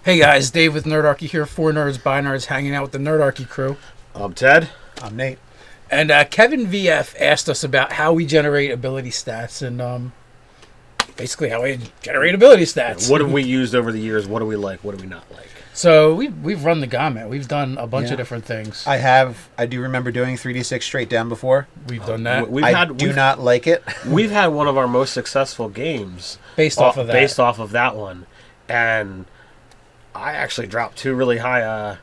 Hey guys, Dave with Nerdarchy here. 4 nerds by nerds hanging out with the Nerdarchy crew. I'm Ted. I'm Nate. And Kevin VF asked us about how we generate ability stats and basically how we generate ability stats. What have we used over the years? What do we like? What do we not like? So we've run the gamut. We've done a bunch of different things. I do remember doing 3d6 straight down before. We've done that. I do not like it. We've had one of our most successful games based off of that one, and I actually dropped two really high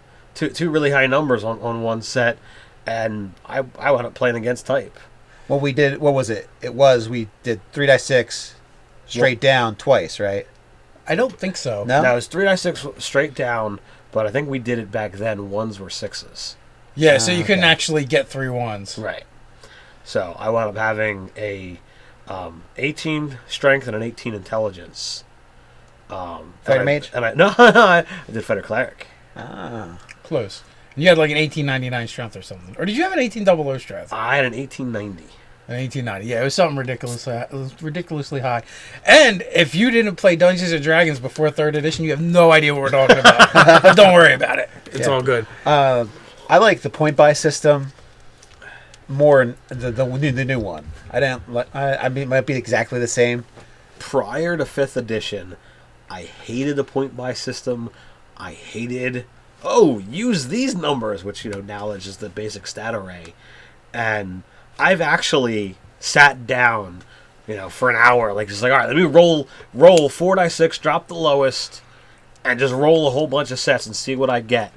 numbers on one set, and I wound up playing against type. What we did, what was it? We did 3d6 straight down twice, right? I don't think so. No, it was 3d6 straight down, but I think we did it back then. Ones were sixes. Yeah, so you couldn't actually get 3 ones. Right. So I wound up having a 18 strength and an 18 intelligence. Fighter mage? I did fighter cleric. Ah. Close. And you had like an 1899 strength or something. Or did you have an 1800 strength? I had an 1890. An 1890. Yeah, it was something ridiculously high. And if you didn't play Dungeons and Dragons before 3rd edition, you have no idea what we're talking about. But don't worry about it. It's all good. I like the point buy system more the new one. I mean, it might be exactly the same. Prior to 5th edition, I hated the point buy system. I hated, use these numbers, which, now is just the basic stat array. And I've actually sat down, for an hour, all right, let me roll 4d6, drop the lowest, and just roll a whole bunch of sets and see what I get.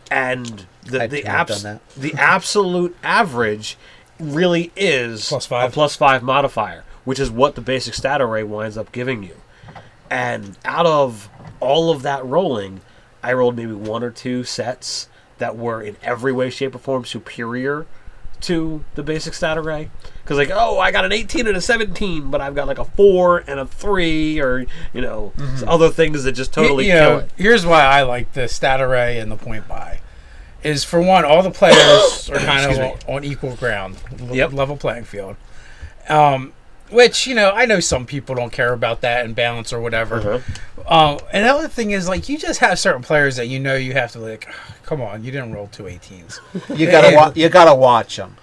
And the absolute average really is +5. a +5 modifier, which is what the basic stat array winds up giving you. And out of all of that rolling, I rolled maybe 1 or 2 sets that were in every way, shape, or form superior to the basic stat array. Because I got an 18 and a 17, but I've got a 4 and a 3, or other things that just totally kill it. Here's why I like the stat array and the point buy. Is for one, all the players are kind of on equal ground, level playing field. Which, I know some people don't care about that and balance or whatever. And the other thing is, you just have certain players that you have to, come on, you didn't roll 2 18s. You gotta watch them.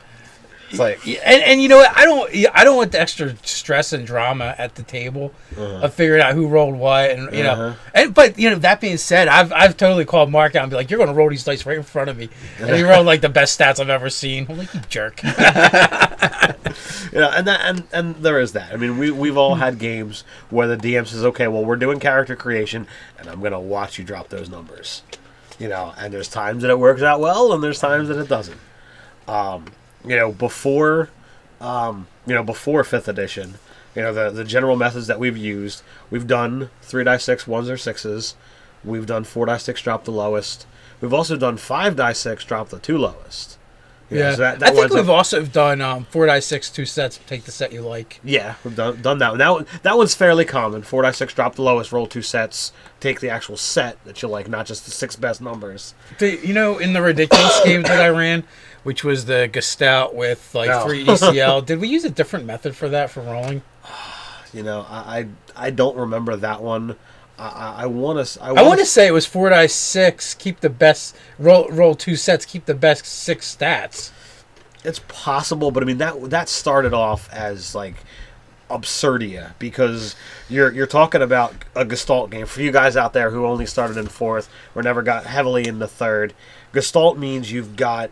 It's and you know what? I don't want the extra stress and drama at the table of figuring out who rolled what, and but that being said, I've totally called Mark out and be like, you're going to roll these dice right in front of me, and he rolled the best stats I've ever seen. I'm like, you jerk. And there is that. I mean, we've all had games where the DM says, okay, well, we're doing character creation, and I'm going to watch you drop those numbers. And there's times that it works out well, and there's times that it doesn't. Before 5th edition, the general methods that we've used, we've done 3d6 1s or 6s. We've done 4d6 drop the lowest. We've also done 5d6 drop the 2 lowest. So I think we've also done 4d6 2 sets. Take the set you like. Yeah, we've done that one. That one's fairly common. 4d6 drop the lowest, roll 2 sets, take the actual set that you like, not just the 6 best numbers. In the ridiculous game that I ran, which was the Gestalt with 3 ECL, did we use a different method for that for rolling? I don't remember that one. I want to say it was 4d6. Keep the best. Roll 2 sets. Keep the best 6 stats. It's possible, but I mean that started off as absurdia, because you're talking about a Gestalt game. For you guys out there who only started in 4th or never got heavily into 3rd, Gestalt means you've got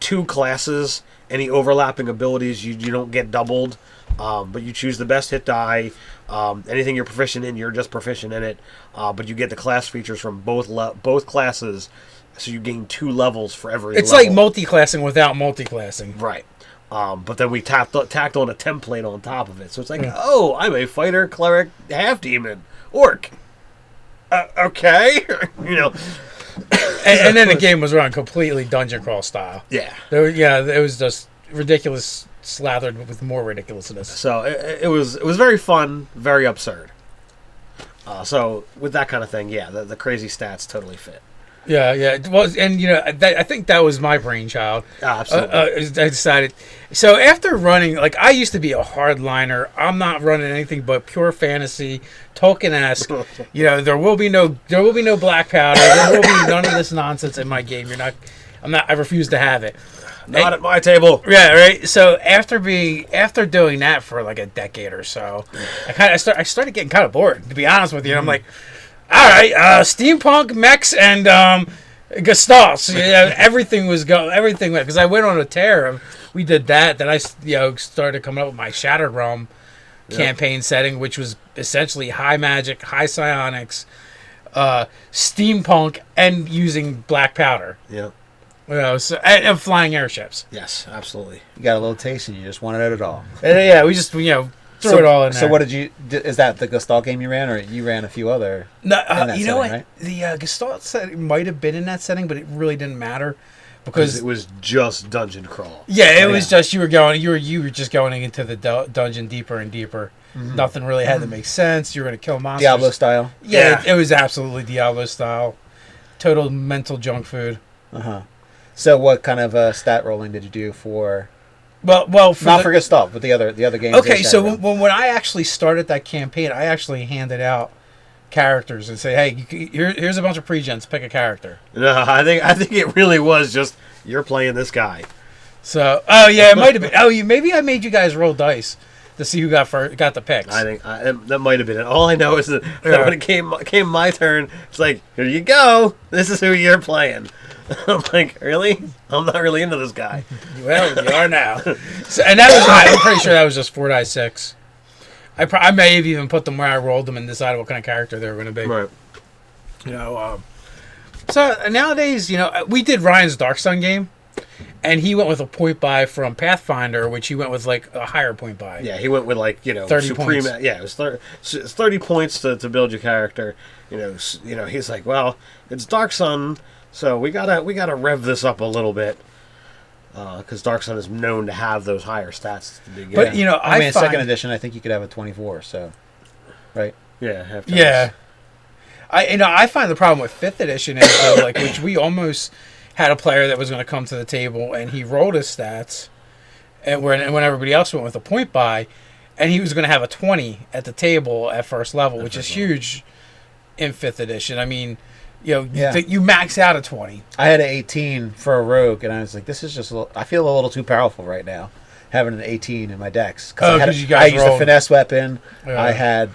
2 classes. Any overlapping abilities you don't get doubled, but you choose the best hit die. Anything you're proficient in, you're just proficient in it. But you get the class features from both classes, so you gain 2 levels for every It's level. like multi-classing without multi-classing. Right. But then we tacked on a template on top of it. So it's I'm a fighter, cleric, half-demon, orc. Okay. And then the game was run completely dungeon crawl style. Yeah. It was just ridiculous, slathered with more ridiculousness. So it was very fun, very absurd. So with that kind of thing, the crazy stats totally fit. Yeah, yeah. It was, and I think that was my brainchild. Absolutely. I decided. So after running, like I used to be a hardliner. I'm not running anything but pure fantasy, Tolkien-esque. There will be no black powder. There will be none of this nonsense in my game. I refuse to have it. Not at my table. Yeah, right. So after doing that for like a decade or so, I started getting kind of bored. To be honest with you, I'm like, all right, steampunk, mechs, and gestalts. Everything went because I went on a tear. We did that. Then I started coming up with my Shattered Realm campaign setting, which was essentially high magic, high psionics, steampunk, and using black powder. Yeah. And flying airships. Yes, absolutely. You got a little taste and you just wanted it all. And yeah, we just threw it all in there. So what did you? Is that the Gestalt game you ran, or you ran a few other? No, you know what? Right? The Gestalt setting might have been in that setting, but it really didn't matter because it was just dungeon crawl. Yeah, it was just you were just going into the dungeon deeper and deeper. Mm-hmm. Nothing really had to make sense. You were going to kill monsters. Diablo style. Yeah, it was absolutely Diablo style. Total mental junk food. So what kind of stat rolling did you do for? Well, not for Gestalt, but the other games. Okay, so when I actually started that campaign, I actually handed out characters and say, "Hey, here's a bunch of pre-gens. Pick a character." No, I think it really was just you're playing this guy. So, it might have been. Maybe I made you guys roll dice to see who got the picks. I think that might have been it. All I know is that when it came my turn, it's like, here you go. This is who you're playing. I'm like, really? I'm not really into this guy. Well, you are now. And that was, I'm pretty sure that was just 4 dice 6. I may have even put them where I rolled them and decided what kind of character they were going to be. Right. So nowadays, we did Ryan's Dark Sun game, and he went with a point buy from Pathfinder, which he went with like a higher point buy. Yeah, he went with 30 supreme points. Yeah, it was 30 points to build your character. He's like, well, it's Dark Sun. So we gotta rev this up a little bit, because Dark Sun is known to have those higher stats to begin. But I mean, second edition, I think you could have a 24. So, right? Yeah. Yeah. I find the problem with 5th edition is though, which we almost had a player that was going to come to the table and he rolled his stats, and when everybody else went with a point buy, and he was going to have a 20 at the table at first level, which is huge in 5th edition. I mean. You max out a 20. I had an 18 for a rogue, and I was like, "This is just I feel a little too powerful right now, having an 18 in my decks." I used a finesse weapon. Yeah. I had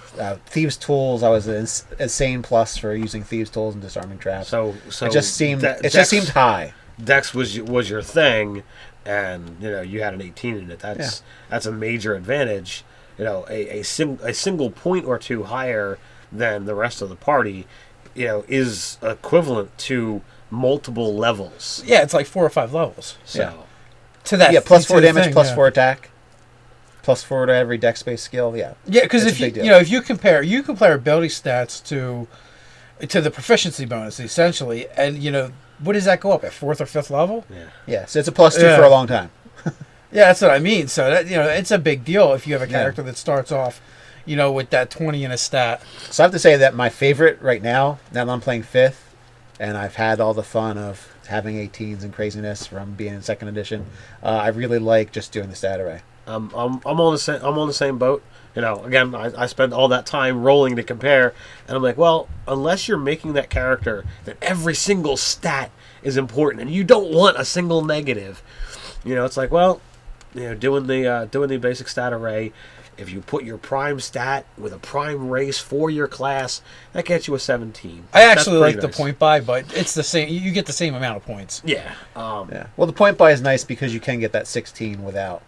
thieves' tools. I was an insane plus for using thieves' tools and disarming traps. So it just seemed just seemed high. Dex was your thing, and you had an 18 in it. That's a major advantage. A single point or two higher than the rest of the party. Is equivalent to multiple levels. Yeah, it's like 4 or 5 levels. So to that, plus 4 damage, plus 4 attack, plus 4 to every dex space skill. Yeah, because if you compare ability stats to the proficiency bonus essentially, and what does that go up at 4th or 5th level? Yeah. So it's a plus 2 for a long time. Yeah, that's what I mean. So that it's a big deal if you have a character that starts off. With that 20 in a stat. So I have to say that my favorite right now that I'm playing 5th, and I've had all the fun of having 18s and craziness from being in 2nd edition. I really like just doing the stat array. I'm on the same boat. Again, I spend all that time rolling to compare, and I'm like, well, unless you're making that character that every single stat is important, and you don't want a single negative, it's like, well, doing the basic stat array. If you put your prime stat with a prime race for your class, that gets you a 17. I actually like the point buy, but it's the same. You get the same amount of points. Yeah. Well, the point buy is nice because you can get that 16 without.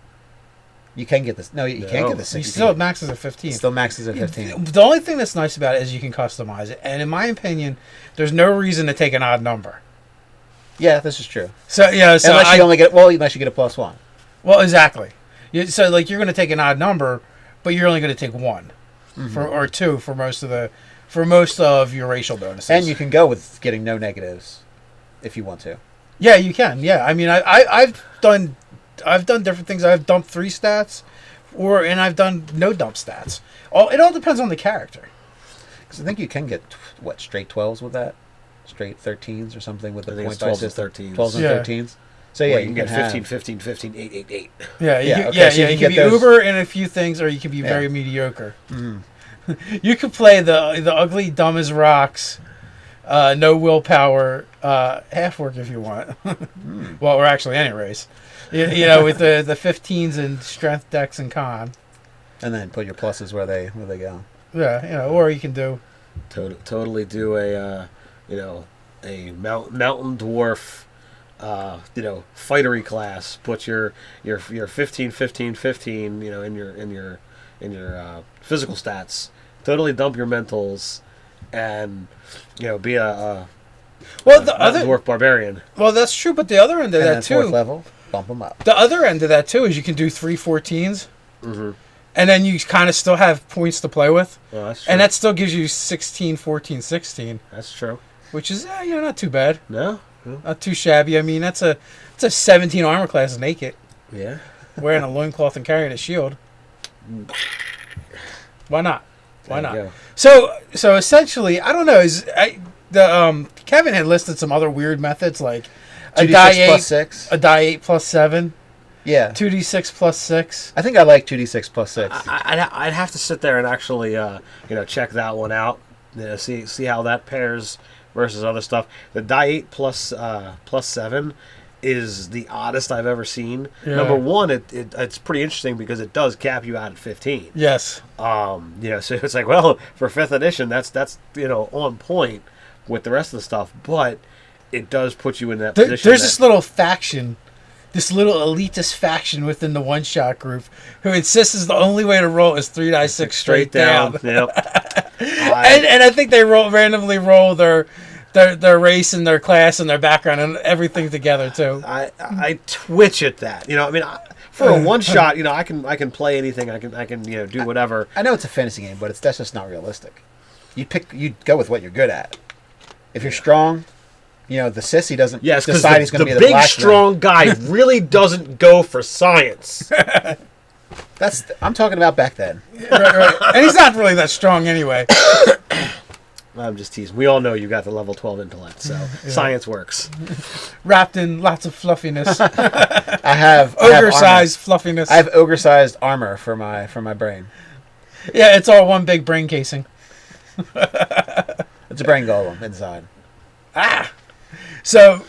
You can get this. No, you can't get the 16. You still maxes at 15. Still maxes at 15. The only thing that's nice about it is you can customize it, and in my opinion, there's no reason to take an odd number. Yeah, this is true. So unless you get a plus 1. Well, exactly. So you're going to take an odd number. But you're only going to take 1, or 2 for most of your racial bonuses. And you can go with getting no negatives, if you want to. Yeah, you can. Yeah, I mean, I've done different things. I've dumped 3 stats, and I've done no dump stats. It all depends on the character. Because I think you can get straight 12s with that. straight 13s or something with the point by system. 13s. 12s and 13s. So yeah, you can get 15, 15, 15, 8, 8, 8. Yeah, you can be uber in a few things, or you can be very mediocre. Mm-hmm. You could play the ugly, dumb as rocks, no willpower, half work if you want. Well, or actually any race. You know, with the 15s in strength, dex, and con. And then put your pluses where they go. Yeah, you know, or you can do totally do a mountain dwarf, fightery class. Put your 15, 15, 15, in your physical stats. Totally dump your mentals, and be a dwarf barbarian. Well, that's true, but the other end of and that too. Fourth level, bump them up. The other end of that too is you can do 3 14s. Mm-hmm. And then you kind of still have points to play with. Oh, that's true. And that still gives you 16, 14, 16. That's true. Which is, not too bad. No. Not too shabby. I mean, that's a 17 armor class naked. Yeah. Wearing a loincloth and carrying a shield. Why not? Why not? So essentially, I don't know. Kevin had listed some other weird methods like a die 8 plus 6. A die 8 plus 7. Yeah. 2d6 plus 6. I think I like 2d6 plus 6. I'd have to sit there and actually, check that one out. See how that pairs versus other stuff. The die 8 plus 7 is the oddest I've ever seen. Yeah. Number one, it's pretty interesting because it does cap you out at 15. Yes. So it's like, well, for 5th edition, that's on point with the rest of the stuff, but it does put you in that position. There's this little faction. This little elitist faction within the one-shot group who insists the only way to roll is 3 die 6 straight down. Yep. And I think they randomly roll their race and their class and their background and everything together too. I twitch at that. For a one-shot, I can play anything. I can do whatever. I know it's a fantasy game, but that's just not realistic. You go with what you're good at. If you're strong. The sissy doesn't decide he's going to be the big, strong guy really doesn't go for science. I'm talking about back then. Right. And he's not really that strong anyway. I'm just teasing. We all know you got the level 12 intellect, so science works. Wrapped in lots of fluffiness. I have ogre-sized fluffiness. I have ogre-sized armor for my brain. Yeah, it's all one big brain casing. It's a brain golem inside. So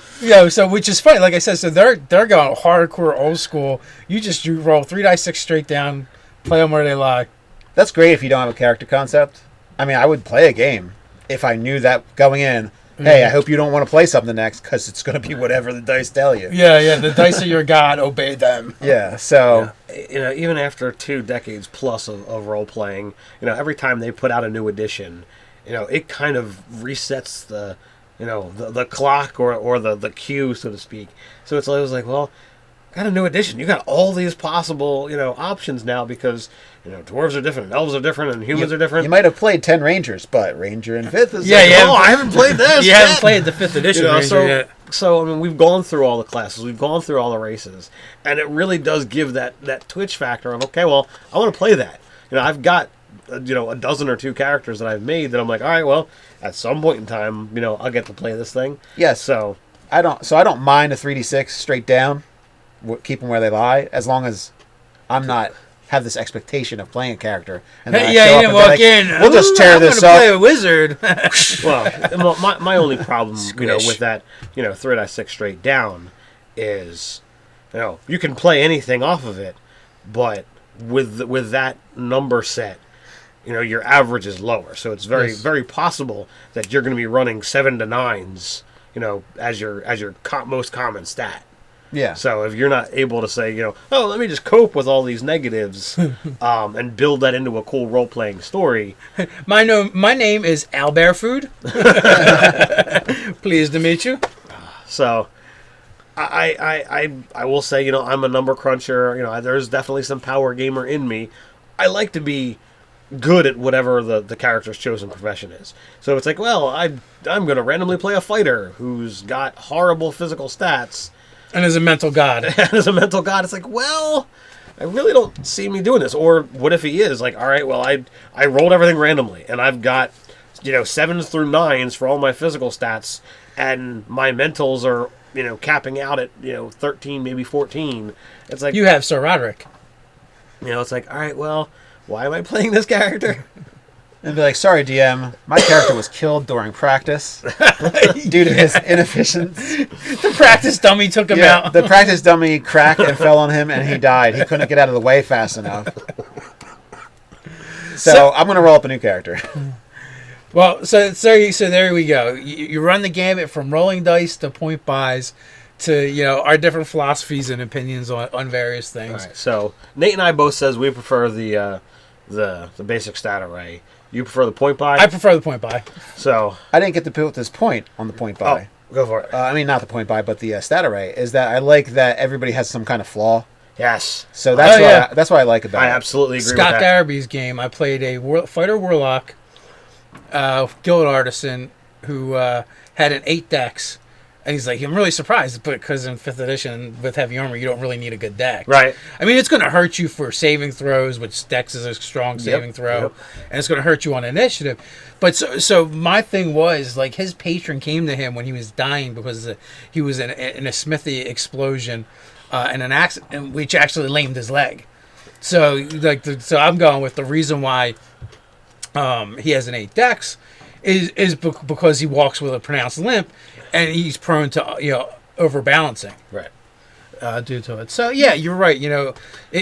which is funny. Like I said, so they're going hardcore old school. You roll 3 die 6 straight down, play them where they lie. That's great if you don't have a character concept. I mean, I would play a game if I knew that going in. Hey, I hope you don't want to play something next because it's going to be whatever the dice tell you. Yeah, the dice are your god. Obey them. Yeah, so even after 2 decades plus of role playing, every time they put out a new edition, it kind of resets the clock or the queue, so to speak. So it's always like, well, got a new edition. You got all these possible, options now because, dwarves are different, elves are different, and humans are different. You might have played 10 Rangers, but Ranger in 5th is I haven't played this. You haven't played the 5th edition Ranger yet. So, I mean, we've gone through all the classes. We've gone through all the races. And it really does give that twitch factor of, okay, well, I want to play that. I've got, a dozen or 2 characters that I've made that I'm like, all right, well, at some point in time, I'll get to play this thing. Yes. So I don't mind a 3d6 straight down, keep them where they lie, as long as I'm not have this expectation of playing a character. And then you didn't walk in. We'll just tear this up. Play a wizard. Well, my only problem, with that, 3 die 6 straight down is, you can play anything off of it, but with that number set, your average is lower. So it's very, very possible that you're going to be running 7 to 9s, as your most common stat. Yeah. So if you're not able to say, let me just cope with all these negatives, and build that into a cool role-playing story. My name is Albert Food. Pleased to meet you. So I will say, I'm a number cruncher. There's definitely some power gamer in me. I like to be good at whatever the character's chosen profession is. So it's like, well, I'm going to randomly play a fighter who's got horrible physical stats. And is a mental god. It's like, well, I really don't see me doing this. Or what if he is? Like, all right, well, I rolled everything randomly, and I've got 7s through 9s for all my physical stats, and my mentals are capping out at 13, maybe 14. It's like you have Sir Roderick. It's like, all right, well, why am I playing this character? And be like, sorry, DM, my character was killed during practice due to his inefficiency. The practice dummy took him out. The practice dummy cracked and fell on him, and he died. He couldn't get out of the way fast enough. So I'm going to roll up a new character. Well, so there we go. You run the gamut from rolling dice to point buys to our different philosophies and opinions on various things. All right, so Nate and I both says we prefer the basic stat array. You prefer the point buy? I prefer the point buy. So I didn't get to put this point on the point buy. Oh, go for it. I mean, not the point buy, but the stat array. Is that I like that everybody has some kind of flaw. Yes. So that's what I like about it. I absolutely agree Scott with that. Garaby's game, I played a fighter warlock, guild artisan who had an 8 dex. And he's like, I'm really surprised, because in 5th edition with heavy armor, you don't really need a good dex. Right. I mean, it's going to hurt you for saving throws, which dex is a strong saving throw, and it's going to hurt you on initiative. But so my thing was, like, his patron came to him when he was dying because he was in a smithy explosion and an accident, which actually lamed his leg. So so I'm going with the reason why he has an 8 dex is because he walks with a pronounced limp. And he's prone to overbalancing, right? Due to it. So yeah, you're right.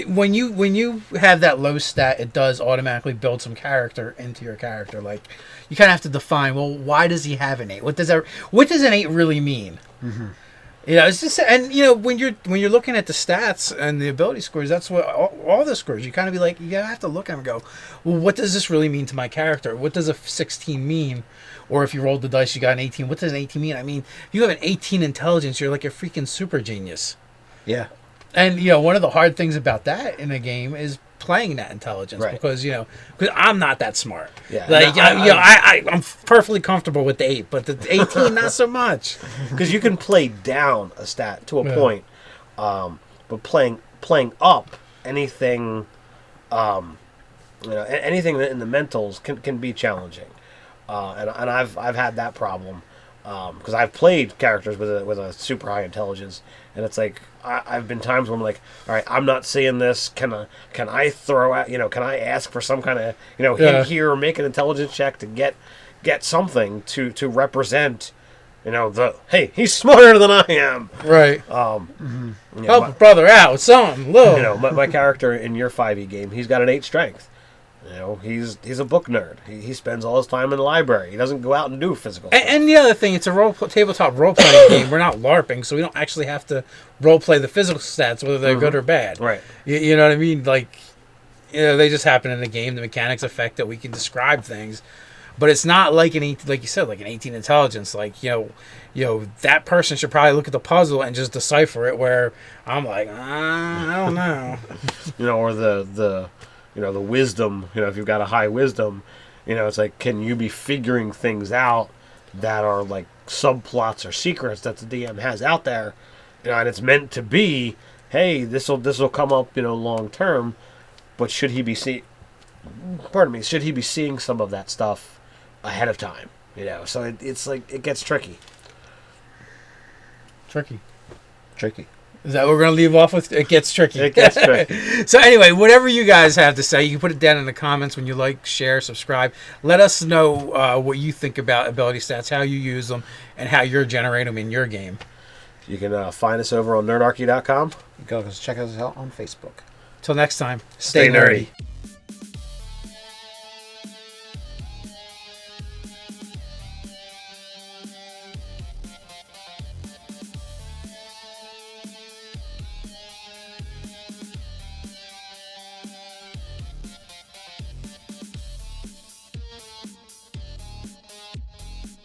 When you have that low stat, it does automatically build some character into your character. Like you kind of have to define. Well, why does he have an 8? What does an 8 really mean? Mm-hmm. It's just, and when you're looking at the stats and the ability scores, that's what all the scores. You kind of be like, you have to look at them and go, well, what does this really mean to my character? What does a 16 mean? Or if you rolled the dice, you got an 18. What does an 18 mean? I mean, if you have an 18 intelligence, you're like a freaking super genius. Yeah. And one of the hard things about that in a game is playing that intelligence, right? Because I'm not that smart. Yeah. Like I'm perfectly comfortable with the 8, but the 18 not so much. Because you can play down a stat to a point, but playing up anything, anything in the mentals can be challenging. And I've had that problem because I've played characters with a super high intelligence, and it's like I've been times where I'm like, all right, I'm not seeing this. Can I throw out? Can I ask for some kind of hint here, or make an intelligence check to get something to represent? Hey, he's smarter than I am. Right. Help a brother out with something. Look. My character in your 5e game, he's got an 8 strength. He's a book nerd. He spends all his time in the library. He doesn't go out and do physical stuff. And the other thing, it's a tabletop role-playing game. We're not LARPing, so we don't actually have to role-play the physical stats, whether they're good or bad. Right. You know what I mean? Like, they just happen in the game. The mechanics affect that we can describe things. But it's not like like you said, like an 18 intelligence. Like, that person should probably look at the puzzle and just decipher it, where I'm like, I don't know. Or the wisdom, if you've got a high wisdom, it's like, can you be figuring things out that are like subplots or secrets that the DM has out there, and it's meant to be, hey, this will come up, long term, but should he be seeing some of that stuff ahead of time, so it's like, it gets tricky. Tricky. Is that what we're going to leave off with? It gets tricky. It gets tricky. So anyway, whatever you guys have to say, you can put it down in the comments when you like, share, subscribe. Let us know what you think about ability stats, how you use them, and how you're generating them in your game. You can find us over on nerdarchy.com. Go check us out on Facebook. Till next time, stay nerdy.